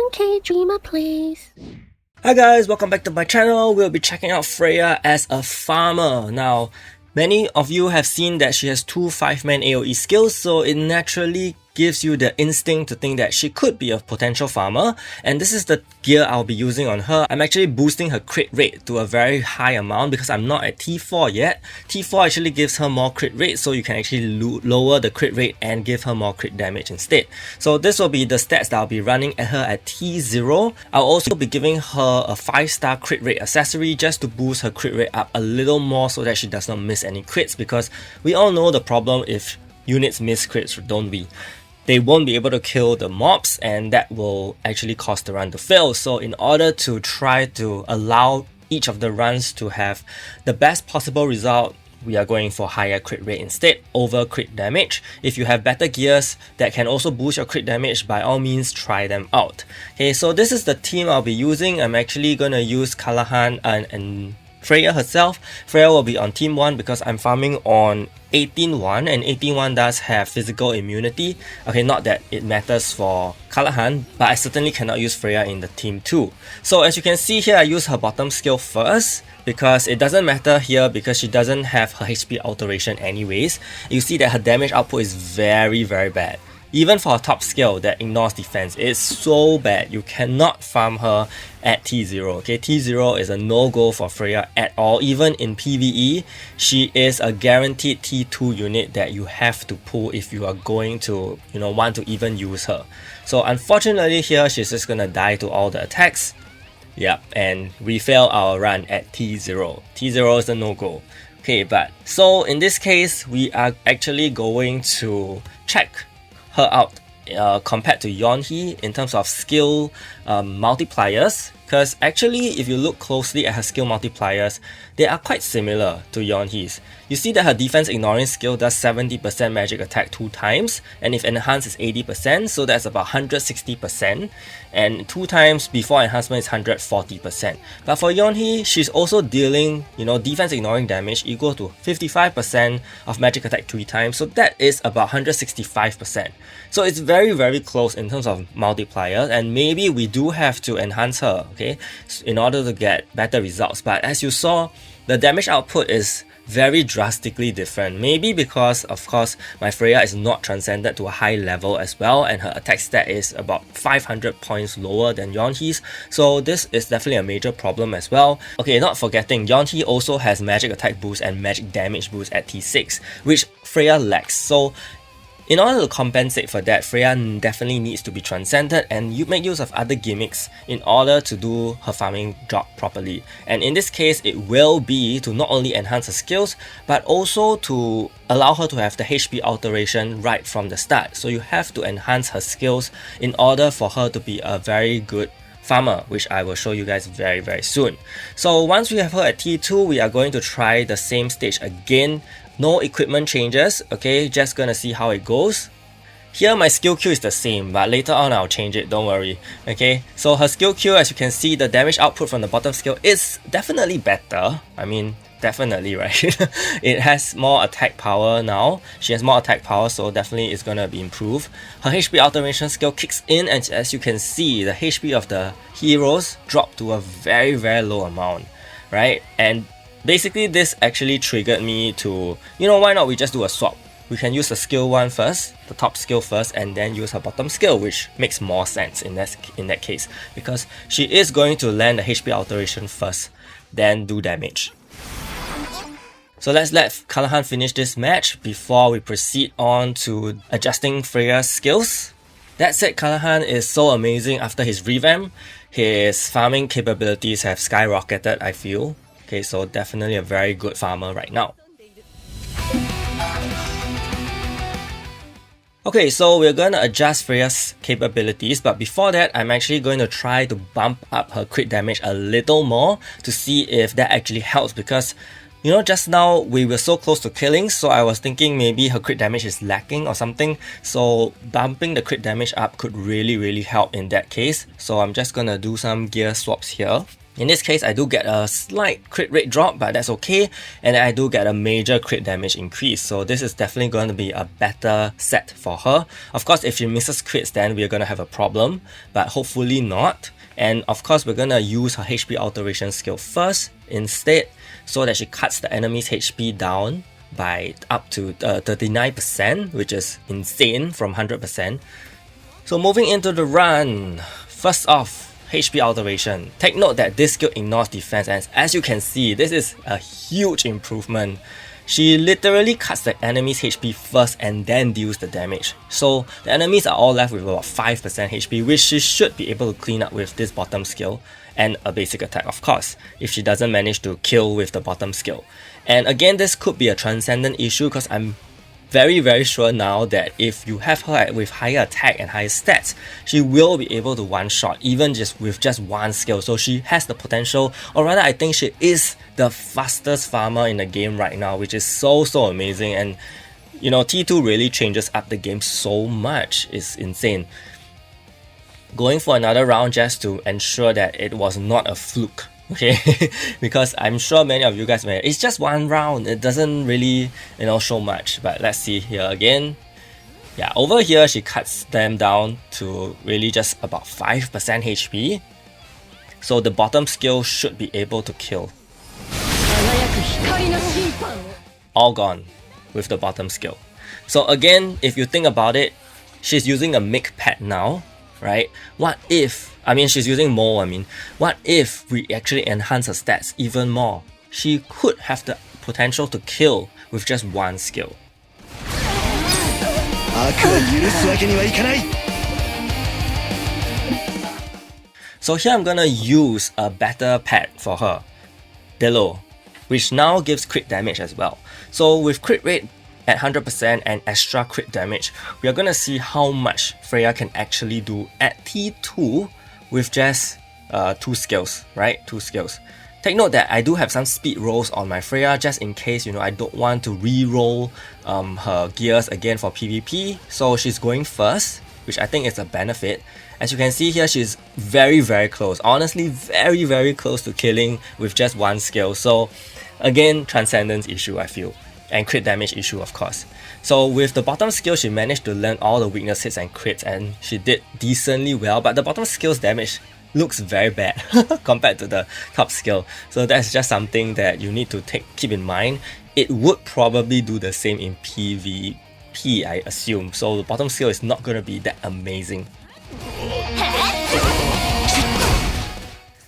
Okay, Dreamer, please. Hi guys, welcome back to my channel. We'll be checking out Freyja as a farmer. Now, many of you have seen that she has two 5-man AOE skills, so it naturally gives you the instinct to think that she could be a potential farmer, and this is the gear I'll be using on her. I'm actually boosting her crit rate to a very high amount because I'm not at T4 yet. T4 actually gives her more crit rate, so you can actually lower the crit rate and give her more crit damage instead. So this will be the stats that I'll be running at her at T0. I'll also be giving her a 5-star crit rate accessory just to boost her crit rate up a little more so that she does not miss any crits, because we all know the problem if units miss crits, don't we? They won't be able to kill the mobs, and that will actually cause the run to fail. So in order to try to allow each of the runs to have the best possible result, we are going for higher crit rate instead over crit damage. If you have better gears that can also boost your crit damage, by all means try them out. Okay, so this is the team I'll be using. I'm actually going to use Callahan and Freyja herself. Freyja will be on team 1 because I'm farming on 18-1, and 18-1 does have physical immunity. Okay, not that it matters for Callahan, but I certainly cannot use Freyja in the team 2. So as you can see here, I use her bottom skill first because it doesn't matter here because she doesn't have her HP alteration anyways. You see that her damage output is very bad. Even for a top skill that ignores defense, it's so bad. You cannot farm her at T0. Okay, T0 is a no-go for Freyja at all. Even in PvE, she is a guaranteed T2 unit that you have to pull if you are going to, want to even use her. So unfortunately here, she's just gonna die to all the attacks. Yep, and we fail our run at T0. T0 is a no-go. Okay, but so in this case, we are actually going to check her out compared to Yeonhee in terms of skill multipliers, because actually if you look closely at her skill multipliers, they are quite similar to Yeonhee's. You see that her defense ignoring skill does 70% magic attack 2 times, and if enhanced is 80%, so that's about 160%, and 2 times before enhancement is 140%. But for Yeonhee, she's also dealing defense ignoring damage equal to 55% of magic attack 3 times, so that is about 165%. So it's very close in terms of multipliers, and maybe we do have to enhance her, okay, in order to get better results. But as you saw, the damage output is very drastically different. Maybe because, of course, my Freyja is not transcended to a high level as well, and her attack stat is about 500 points lower than Yeonhee's. So this is definitely a major problem as well. Okay, not forgetting, Yeonhee also has magic attack boost and magic damage boost at T6, which Freyja lacks. So in order to compensate for that, Freyja definitely needs to be transcended, and you make use of other gimmicks in order to do her farming job properly. And in this case, it will be to not only enhance her skills, but also to allow her to have the HP alteration right from the start. So you have to enhance her skills in order for her to be a very good farmer, which I will show you guys very soon. So once we have her at T2, we are going to try the same stage again. No equipment changes, okay, just gonna see how it goes. Here my skill queue is the same, but later on I'll change it, don't worry. Okay, so her skill queue, as you can see, the damage output from the bottom skill is definitely better. I mean, definitely, right? It has more attack power now. She has more attack power, so definitely it's gonna be improved. Her HP alteration skill kicks in, and as you can see, the HP of the heroes drop to a very low amount, right? And basically this actually triggered me to, why not we just do a swap? We can use the skill 1 first, the top skill first, and then use her bottom skill, which makes more sense in that case, because she is going to land the HP alteration first, then do damage. So let's let Callahan finish this match before we proceed on to adjusting Freyja's skills. That said, Callahan is so amazing after his revamp. His farming capabilities have skyrocketed, I feel. Okay, so definitely a very good farmer right now. Okay, so we're going to adjust Freyja's capabilities, but before that, I'm actually going to try to bump up her crit damage a little more to see if that actually helps, because just now we were so close to killing, so I was thinking maybe her crit damage is lacking or something. So bumping the crit damage up could really help in that case. So I'm just gonna do some gear swaps here. In this case, I do get a slight crit rate drop, but that's okay. And I do get a major crit damage increase. So this is definitely going to be a better set for her. Of course, if she misses crits, then we're going to have a problem, but hopefully not. And of course, we're going to use her HP alteration skill first instead, so that she cuts the enemy's HP down by up to 39%, which is insane from 100%. So moving into the run, first off, HP alteration. Take note that this skill ignores defense, and as you can see, this is a huge improvement. She literally cuts the enemy's HP first and then deals the damage. So the enemies are all left with about 5% HP, which she should be able to clean up with this bottom skill and a basic attack, of course, if she doesn't manage to kill with the bottom skill. And again, this could be a transcendent issue, because I'm very sure now that if you have her with higher attack and higher stats, she will be able to one-shot even just with just one skill. So she has the potential, or rather I think she is the fastest farmer in the game right now, which is so amazing. And you know, T2 really changes up the game so much. It's insane. Going for another round just to ensure that it was not a fluke. Okay, because I'm sure many of you guys may, it's just one round, it doesn't really, you know, show much. But let's see here again. Yeah, over here she cuts them down to really just about 5% HP. So the bottom skill should be able to kill. All gone with the bottom skill. So again, if you think about it, she's using a Mick pet now, right? What if, I mean, she's using Mo, what if we actually enhance her stats even more? She could have the potential to kill with just one skill. So here I'm gonna use a better pet for her, Delo, which now gives crit damage as well. So with crit rate at 100% and extra crit damage, we are gonna see how much Freyja can actually do at T2 with just 2 skills, right? 2 skills. Take note that I do have some speed rolls on my Freyja just in case, you know, I don't want to re-roll her gears again for PvP. So she's going first, which I think is a benefit. As you can see here, she's very close. Honestly, very close to killing with just one skill. So again, transcendence issue, I feel. And crit damage issue, of course. So with the bottom skill, she managed to learn all the weakness hits and crits, and she did decently well, but the bottom skill's damage looks very bad compared to the top skill. So that's just something that you need to keep in mind. It would probably do the same in PvP, I assume. So the bottom skill is not going to be that amazing.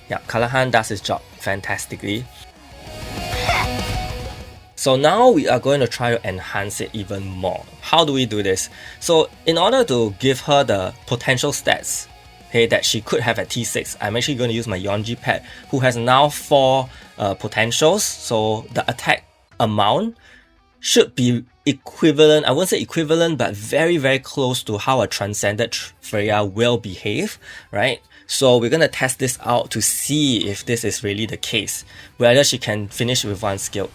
Yeah, Callahan does his job fantastically. So now we are going to try to enhance it even more. How do we do this? So in order to give her the potential stats, okay, that she could have at T6, I'm actually going to use my Yeonhee pet, who has now 4 potentials. So the attack amount should be equivalent, I won't say equivalent, but very close to how a transcended Freyja will behave, right? So we're going to test this out to see if this is really the case, whether she can finish with one skill.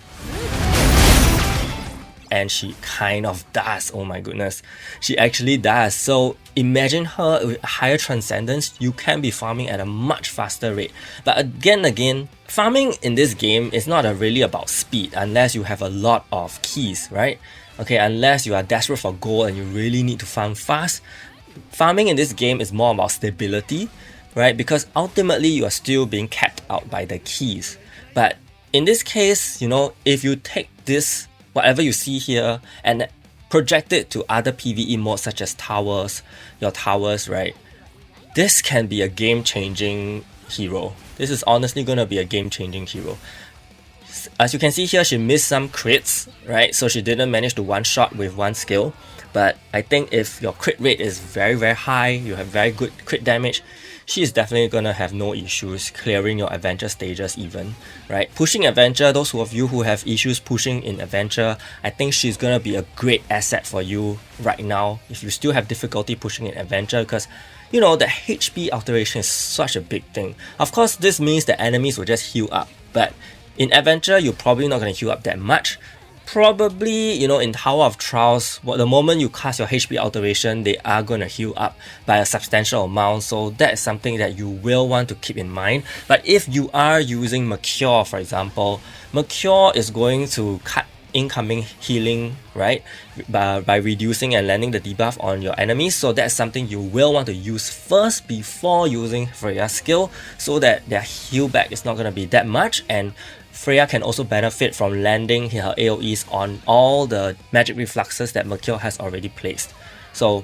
And she kind of does, oh my goodness, she actually does. So imagine her with higher transcendence, you can be farming at a much faster rate. But again, farming in this game is not really about speed unless you have a lot of keys, right? Okay, unless you are desperate for gold and you really need to farm fast. Farming in this game is more about stability, right? Because ultimately you are still being capped out by the keys. But in this case, you know, if you take this, whatever you see here, and project it to other PvE modes such as towers, your towers, right? This can be a game-changing hero. This is honestly going to be a game-changing hero. As you can see here, she missed some crits, right? So she didn't manage to one-shot with one skill. But I think if your crit rate is very high, you have very good crit damage, she is definitely gonna have no issues clearing your adventure stages even, right? Pushing adventure, those of you who have issues pushing in adventure, I think she's gonna be a great asset for you right now if you still have difficulty pushing in adventure, because you know, the HP alteration is such a big thing. Of course, this means that enemies will just heal up, but in adventure, you're probably not gonna heal up that much. Probably, you know, in Tower of Trials, the moment you cast your HP alteration, they are going to heal up by a substantial amount, so that is something that you will want to keep in mind. But if you are using Macure, for example, Macure is going to cut incoming healing, right, by reducing and landing the debuff on your enemies, so that's something you will want to use first before using Freyja's skill, so that their heal back is not going to be that much, and Freyja can also benefit from landing her AOEs on all the magic refluxes that Macure has already placed. So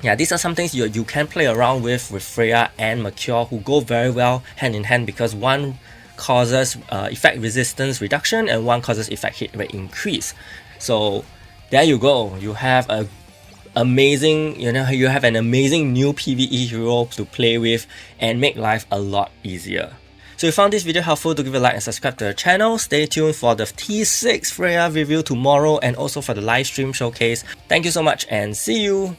yeah, these are some things you can play around with Freyja and Macure, who go very well hand in hand, because one causes effect resistance reduction and one causes effect hit rate increase. So there you go, you have a amazing, you have an amazing new PvE hero to play with and make life a lot easier. So if you found this video helpful, do give a like and subscribe to the channel. Stay tuned for the T6 Freyja review tomorrow and also for the live stream showcase. Thank you so much and see you!